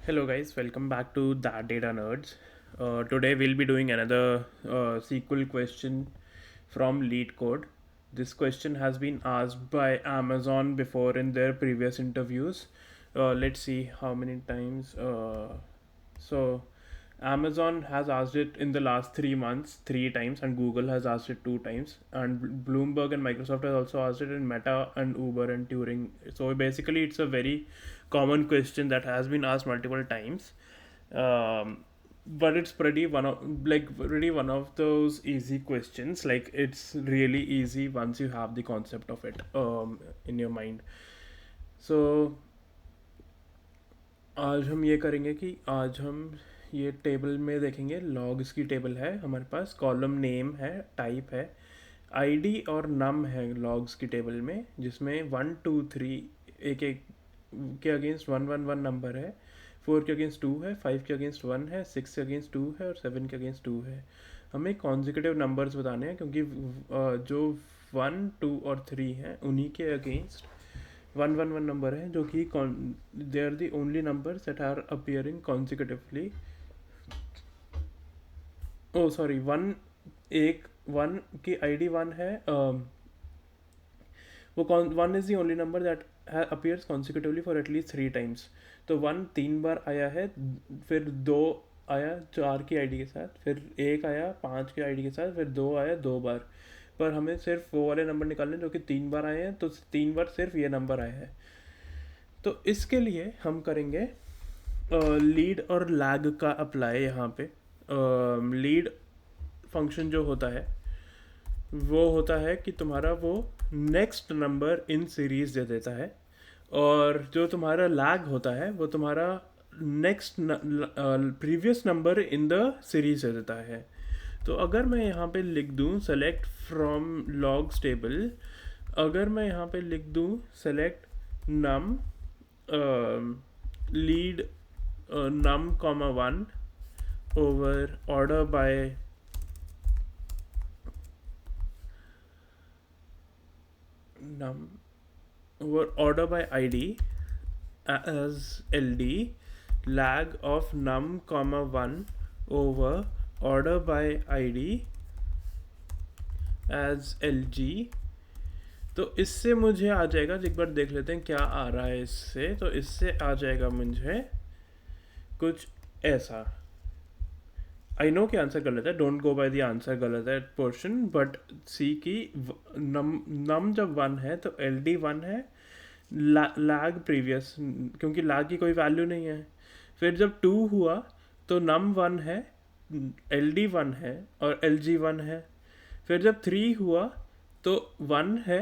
Hello guys, welcome back to That Data Nerds. Today we'll be doing another SQL question from Lead Code. This question has been asked by Amazon before in their previous interviews. Let's see how many times. So Amazon has asked it in the last 3 months 3 times, and Google has asked it 2 times, and Bloomberg and Microsoft has also asked it in Meta and Uber and Turing. So basically, it's a very common question that has been asked multiple times. Um, but it's pretty one of those easy questions. Like, it's really easy once you have the concept of it in your mind. So आज हम ये करेंगे कि आज हम ये table में देखेंगे। लॉग्स की टेबल है हमारे पास, कॉलम नेम है, टाइप है, आईडी और नम है लॉग्स की टेबल में, जिसमें 1 2 3 एक एक के अगेंस्ट 1 1 1 नंबर है, 4 के अगेंस्ट 2 है, 5 के अगेंस्ट 1 है, 6 के अगेंस्ट 2 है और 7 के अगेंस्ट 2 है। हमें कॉन्जिक्यूटिव नंबर्स बताने हैं, क्योंकि जो 1 2 और 3 हैं उन्हीं के अगेंस्ट 1 1 1 नंबर है, जो कि they are the only numbers that are appearing consecutively. Oh sorry, one की आईडी 1 है, वो 1 is the only number that appears consecutively for at least 3 times. तो 1 3 बार आया है, फिर 2 आया 4 की आईडी के साथ, फिर 1 आया 5 की आईडी के साथ, फिर 2 आया 2 बार। पर हमें सिर्फ वो वाले नंबर निकालने जो कि 3 बार आए हैं, तो 3 बार सिर्फ ये नंबर आया है। तो इसके लिए हम करेंगे लीड और लैग का अप्लाई यहाँ पे। लीड फंक्शन जो होता है वो होता है कि तुम्हारा वो नेक्स्ट नंबर इन सीरीज दे देता है, और जो तुम्हारा लैग होता है वो तुम्हारा next previous number in the series दे देता है। तो अगर मैं यहाँ पे लिख दूँ सेलेक्ट फ्रॉम लॉग्स टेबल, अगर मैं यहाँ पे लिख दूँ select num lead num comma 1 over order by num over order by id as ld, lag of num comma 1 over order by id as lg। तो इससे मुझे आ जाएगा, एक बार देख लेते हैं क्या आ रहा है इससे। तो इससे आ जाएगा मुझे कुछ ऐसा। आई नो कि आंसर गलत है, don't go by the answer गलत है पोर्शन, बट सी की नम जब 1 है तो एल डी 1 है, लैग प्रीवियस, क्योंकि लैग की कोई वैल्यू नहीं है। फिर जब 2 हुआ तो नम 1 है, एल डी 1 है और एल जी 1 है। फिर जब 3 हुआ तो 1 है,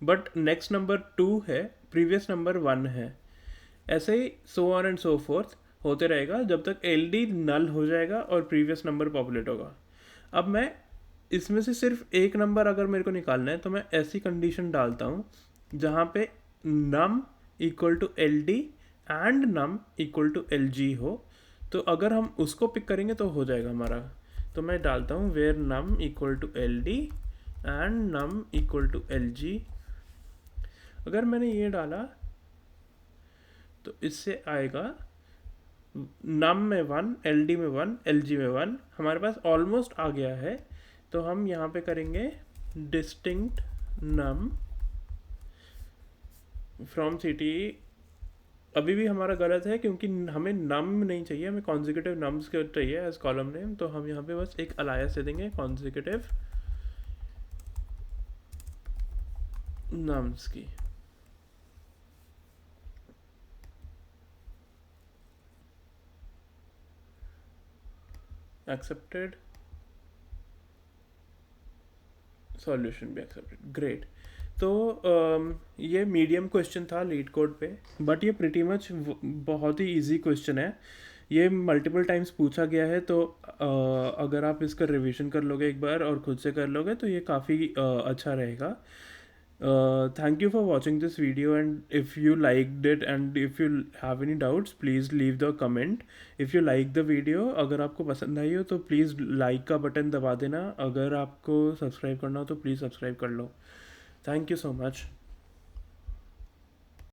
बट नेक्स्ट नंबर 2 है, प्रीवियस नंबर 1 है। ऐसे ही so on and so forth होते रहेगा जब तक एल डी नल हो जाएगा और प्रीवियस नंबर पॉपुलेट होगा। अब मैं इसमें से सिर्फ एक नंबर अगर मेरे को निकालना है तो मैं ऐसी कंडीशन डालता हूँ जहाँ पे num equal to L D and num equal to L G हो। तो अगर हम उसको पिक करेंगे तो हो जाएगा हमारा। तो मैं डालता हूँ where num equal to L D and num equal to L G. अगर मैंने ये डाला तो इससे आएगा नम में 1, एल डी में 1, एल जी में 1। हमारे पास ऑलमोस्ट आ गया है। तो हम यहाँ पे करेंगे डिस्टिंक्ट नम फ्रॉम सिटी। अभी भी हमारा गलत है, क्योंकि हमें नम नहीं चाहिए, हमें कॉन्जिक्यूटिव नम्स के चाहिए एज कॉलम नेम। तो हम यहाँ पे बस एक अलायस दे देंगे कॉन्जिक्यूटिव नम्स की। एक्सेप्टेड, सॉल्यूशन भी एक्सेप्टेड, ग्रेट। तो ये मीडियम क्वेश्चन था लीड कोड पे, बट ये प्रिटी मच बहुत ही इजी क्वेश्चन है। ये मल्टीपल टाइम्स पूछा गया है, तो अगर आप इसका रिवीजन कर लोगे एक बार और खुद से कर लोगे तो ये काफ़ी अच्छा रहेगा। Thank you for watching this video, and if you liked it and if you have any doubts, please leave the comment. If you like the video, अगर आपको पसंद आई हो तो प्लीज़ लाइक का बटन दबा देना। अगर आपको सब्सक्राइब करना हो तो प्लीज़ सब्सक्राइब कर लो। Thank you so much.